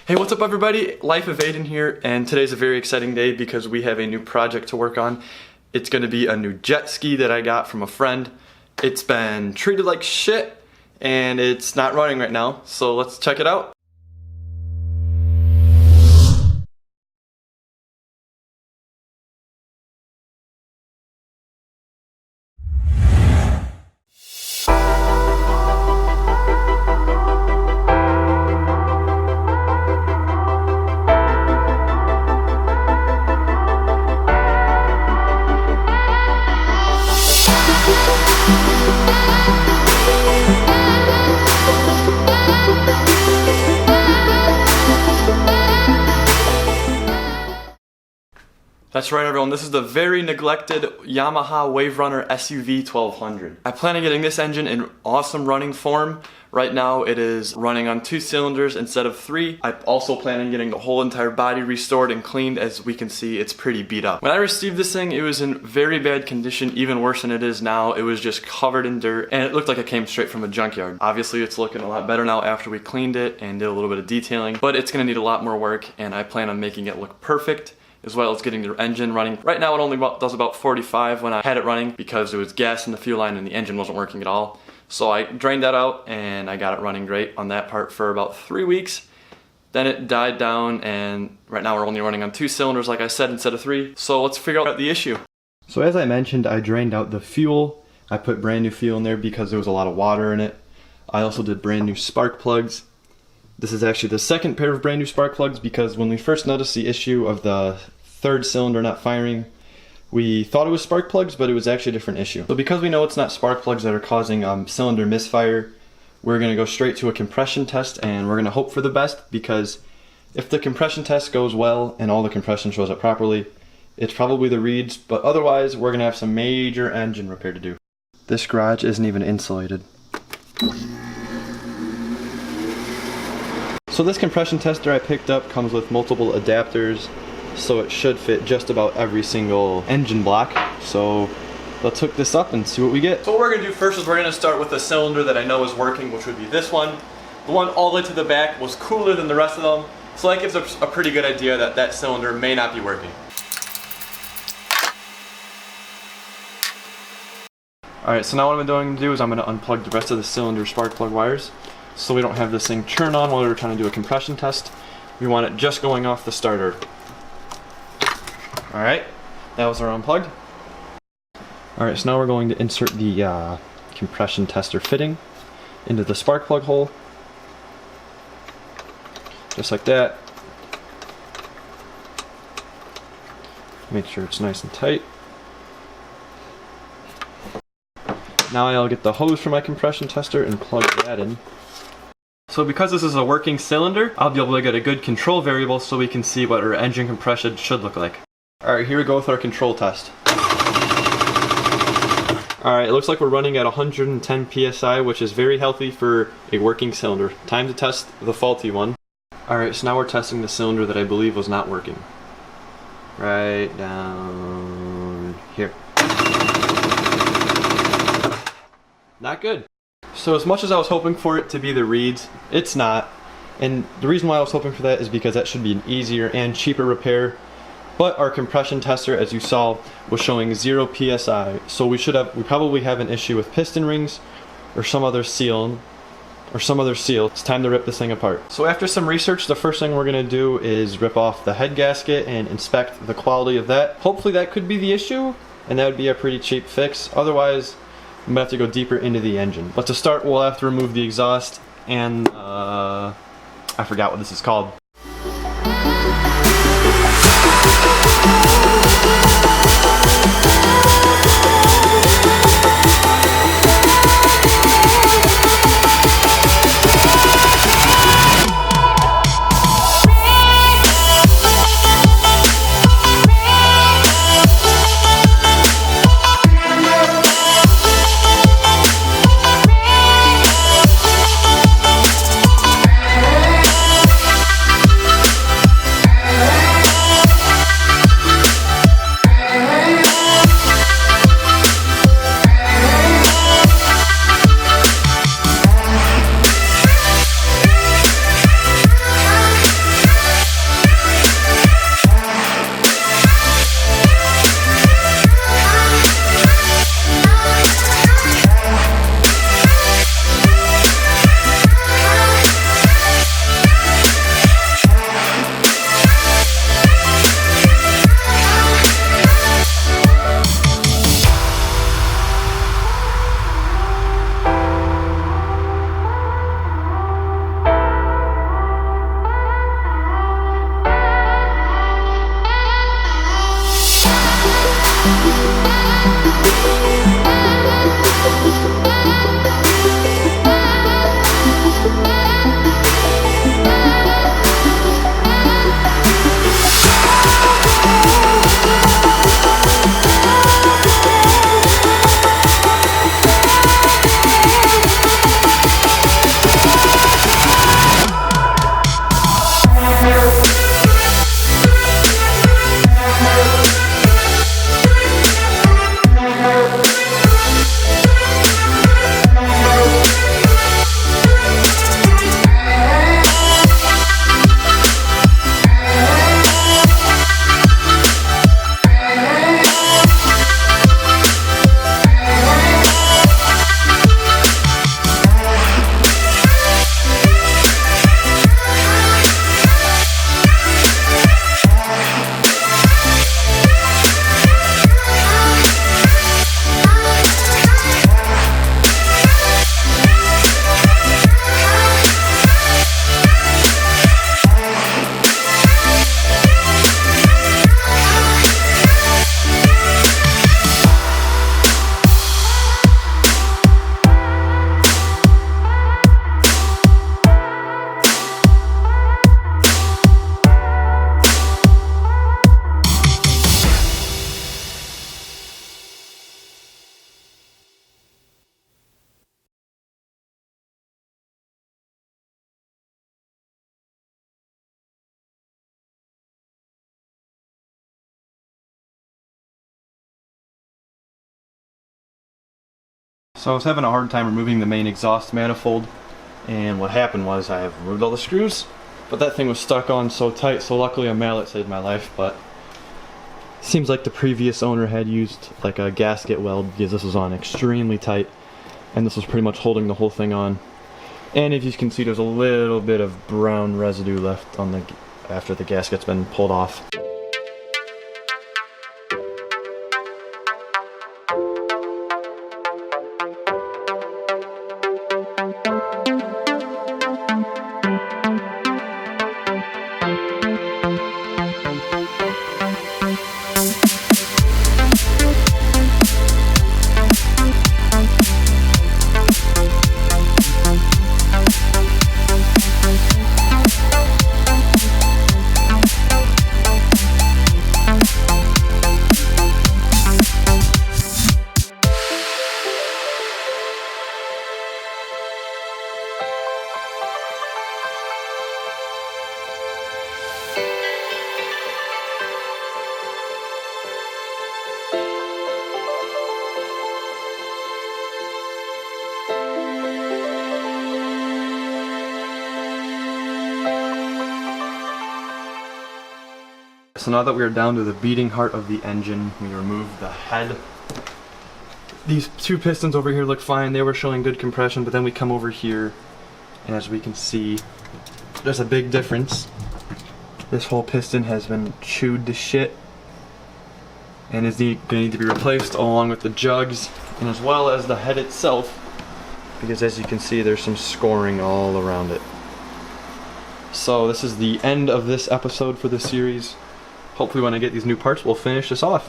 Hey, what's up everybody? Life of Aiden here, and today's a very exciting day because we have a new project to work on. It's gonna be a new jet ski that I got from a friend. It's been treated like shit, and it's not running right now, so let's check it out. That's right everyone, this is the very neglected Yamaha Wave Runner SUV 1200. I plan on getting this engine in awesome running form. Right now it is running on 2 cylinders instead of 3. I also plan on getting the whole entire body restored and cleaned. As we can see, it's pretty beat up. When I received this thing, it was in very bad condition, even worse than it is now. It was just covered in dirt and it looked like it came straight from a junkyard. Obviously it's looking a lot better now after we cleaned it and did a little bit of detailing, but it's gonna need a lot more work, and I plan on making it look perfect, as well as getting the engine running. Right now it only does about 45 when I had it running because there was gas in the fuel line and the engine wasn't working at all. So I drained that out and I got it running great on that part for about 3 weeks. Then it died down, and right now we're only running on 2 cylinders like I said instead of 3. So let's figure out the issue. So as I mentioned, I drained out the fuel. I put brand new fuel in there because there was a lot of water in it. I also did brand new spark plugs. This is actually the second pair of brand new spark plugs because when we first noticed the issue of the 3rd cylinder not firing, we thought it was spark plugs, but it was actually a different issue. So because we know it's not spark plugs that are causing cylinder misfire, we're going to go straight to a compression test, and we're going to hope for the best, because if the compression test goes well and all the compression shows up properly, it's probably the reeds, but otherwise we're going to have some major engine repair to do. This garage isn't even insulated. So this compression tester I picked up comes with multiple adapters, so it should fit just about every single engine block. So let's hook this up and see what we get. So what we're going to do first is we're going to start with the cylinder that I know is working, which would be this one. The one all the way to the back was cooler than the rest of them, so that gives us a pretty good idea that that cylinder may not be working. Alright, so now what I'm going to do is I'm going to unplug the rest of the cylinder spark plug wires, so we don't have this thing turn on while we're trying to do a compression test. We want it just going off the starter. Alright, that was our unplugged. Alright, so now we're going to insert the compression tester fitting into the spark plug hole. Just like that. Make sure it's nice and tight. Now I'll get the hose from my compression tester and plug that in. So because this is a working cylinder, I'll be able to get a good control variable so we can see what our engine compression should look like. Alright, here we go with our control test. Alright, it looks like we're running at 110 psi, which is very healthy for a working cylinder. Time to test the faulty one. Alright, so now we're testing the cylinder that I believe was not working. Right down here. Not good. So as much as I was hoping for it to be the reeds, it's not. And the reason why I was hoping for that is because that should be an easier and cheaper repair. But our compression tester, as you saw, was showing 0 psi. So we probably have an issue with piston rings or some other seal. It's time to rip this thing apart. So after some research, the first thing we're going to do is rip off the head gasket and inspect the quality of that. Hopefully that could be the issue, and that would be a pretty cheap fix. Otherwise, I'm going to have to go deeper into the engine. But to start, we'll have to remove the exhaust and I forgot what this is called. So I was having a hard time removing the main exhaust manifold, and what happened was I have removed all the screws, but that thing was stuck on so tight, so luckily a mallet saved my life. But it seems like the previous owner had used like a gasket weld because this was on extremely tight, and this was pretty much holding the whole thing on. And if you can see, there's a little bit of brown residue left on the after the gasket's been pulled off. So now that we are down to the beating heart of the engine, we removed the head. These two pistons over here look fine. They were showing good compression, but then we come over here, and as we can see, there's a big difference. This whole piston has been chewed to shit and is going to need to be replaced along with the jugs and as well as the head itself, because as you can see there's some scoring all around it. So this is the end of this episode for the series. Hopefully when I get these new parts we'll finish this off.